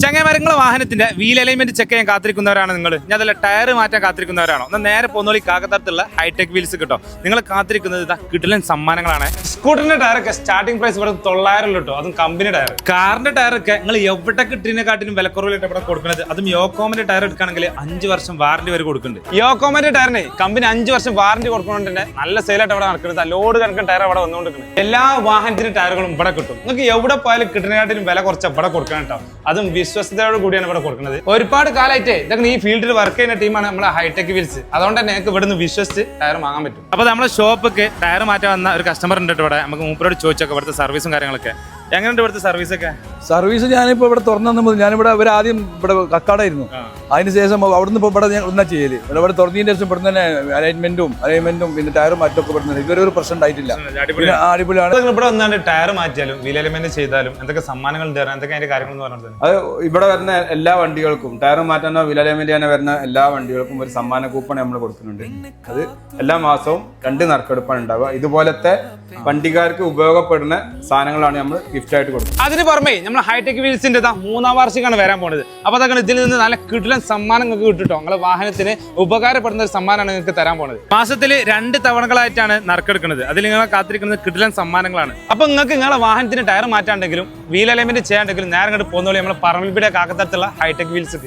ചങ്ങായിമാരെ വാഹനത്തിന്റെ wheel alignment check ചെയ്യാൻ കാത്തിരിക്കുന്നവരാണ് നിങ്ങൾ. ഞാൻ അതല്ല ടയർ മാറ്റാൻ കാത്തിരിക്കുന്നവരാണോ? എന്നാൽ നേരെ പോകുന്ന കാക്കത്തരത്തുള്ള ഹൈടെക് വീൽസ് കിട്ടോ. നിങ്ങൾ കാത്തിരിക്കുന്നത് ഇതാ കിടിലൻ സമ്മാനങ്ങളാണ്. സ്കൂട്ടറിന്റെ ടയറൊക്കെ സ്റ്റാർട്ടിംഗ് പ്രൈസ് ഇവിടെ 900 കിട്ടോ, അതും കമ്പനി ടയർ. കാറിന്റെ ടയറൊക്കെ നിങ്ങൾ എവിടെ കിട്ടിനെക്കാട്ടിലും വിലക്കുറവിലായിട്ട് ഇവിടെ കൊടുക്കുന്നത്. അതും യോക്കോമിന്റെ ടയർ എടുക്കുകയാണെങ്കിൽ 5 വർഷം വാറന്റി വരെ കൊടുക്കുന്നുണ്ട്. യോക്കോമിന്റെ ടയറിന് കമ്പനി 5 വർഷം വാറന്റി കൊടുക്കുന്നതുകൊണ്ട് തന്നെ നല്ല സെയിലായിട്ട് അവിടെ നടക്കുന്നത്. ലോഡ് കണക്കിന് ടയർ അവിടെ വന്നുകൊണ്ടിരിക്കുന്നത്. എല്ലാ വാഹനത്തിന്റെ ടയറുകളും ഇവിടെ കിട്ടും. നിങ്ങൾക്ക് എവിടെ പോയാലും കിട്ടുന്നതിനാട്ടിലും വില കുറച്ച് ഇവിടെ കൊടുക്കണം കേട്ടോ. അതും വിശ്വസതയോട് കൂടിയാണ് ഇവിടെ കൊടുക്കുന്നത്. ഒരുപാട് കാലമായിട്ട് ഇതൊക്കെ ഈ ഫീൽഡിൽ വർക്ക് ചെയ്യുന്ന ടീമാണ് നമ്മളെ ഹൈടെക് വീൽസ്. അതുകൊണ്ട് തന്നെ നിങ്ങൾക്ക് ഇവിടെ നിന്ന് വിശ്വസിച്ച് ടയർ വാങ്ങാൻ പറ്റും. അപ്പോൾ നമ്മുടെ ഷോപ്പൊക്കെ ടയർ മാറ്റാൻ വന്ന ഒരു കസ്റ്റമർ ഉണ്ട് ഇവിടെ. നമുക്ക് മൂപ്പരോട് ചോദിച്ചൊക്കെ ഇവിടുത്തെ സർവീസും കാര്യങ്ങളൊക്കെ എങ്ങനെയുണ്ട് ഇവിടുത്തെ സർവീസൊക്കെ? സർവീസ് ഞാനിപ്പോൾ ഇവിടെ തുറന്നു മുതൽ ഞാനിവിടെ ആദ്യം ഇവിടെ കക്കാടായിരുന്നു. അതിനുശേഷം അവിടുന്ന് ഇപ്പോൾ ഇവിടെ ഞാൻ ഒന്നാ ചെയ്യല്. ഇവിടെ തുറന്നതിന് ശേഷം ഇവിടെ തന്നെ അലൈൻമെന്റും പിന്നെ ടയറും മാറ്റൊക്കെ ഇവിടുന്ന് ഇതുവരെ ഒരു പ്രശ്നം ഉണ്ടായിട്ടില്ല. അടിപൊളിയാണ്. ഇവിടെ വന്നാണ്ട് ടയർ മാറ്റിയാലും വീൽ അലൈൻമെന്റ് ചെയ്താലും എന്തൊക്കെ സമ്മാനങ്ങൾ തരാം, എന്തൊക്കെ അതിന്റെ കാര്യങ്ങൾ എന്ന് പറഞ്ഞത്? അത് ഇവിടെ വരുന്ന എല്ലാ വണ്ടികൾക്കും ടയർ മാറ്റാനോ വീൽ അലൈൻമെന്റ് ചെയ്യാനോ വരുന്ന എല്ലാ വണ്ടികൾക്കും ഒരു സമ്മാന കൂപ്പൺ നമ്മൾ കൊടുക്കുന്നുണ്ട്. അത് എല്ലാ മാസവും 2 നറുക്കെടുപ്പാണ് ഉണ്ടാവുക. ഇതുപോലത്തെ വണ്ടിക്കാർക്ക് ഉപയോഗപ്പെടുന്ന സാധനങ്ങളാണ് നമ്മൾ ഗിഫ്റ്റ് ആയിട്ട് കൊടുക്കുന്നത്. അതിന് പുറമെ നമ്മൾ ഹൈടെക് വീൽസിന്റെ 3ാം വാർഷികമാണ് വരാൻ പോകുന്നത്. അപ്പോൾ അതൊക്കെ ഇതിൽ നിന്ന് നല്ല കിടിലൻ സമ്മാനം നിങ്ങൾക്ക് കിട്ടും. നിങ്ങളുടെ വാഹനത്തിന് ഉപകാരപ്പെടുന്ന ഒരു സമ്മാനമാണ് നിങ്ങൾക്ക് തരാൻ പോകുന്നത്. മാസത്തിൽ 2 തവണകളായിട്ടാണ് നറുക്കെടുക്കുന്നത്. അതിൽ നിങ്ങളെ കാത്തിരിക്കുന്നത് കിടിലൻ സമ്മാനങ്ങളാണ്. അപ്പോൾ നിങ്ങൾക്ക് നിങ്ങളുടെ വാഹനത്തിന് ടയർ മാറ്റാണ്ടെങ്കിലും വീൽ അലൈൻമെന്റ് ചെയ്യാണ്ടെങ്കിലും നേരെ ഇങ്ങോട്ട് പോകുന്നോളി നമ്മൾ പറമ്പിലൂടെ കാക്കത്തരത്തുള്ള ഹൈടെക് വീൽസ്.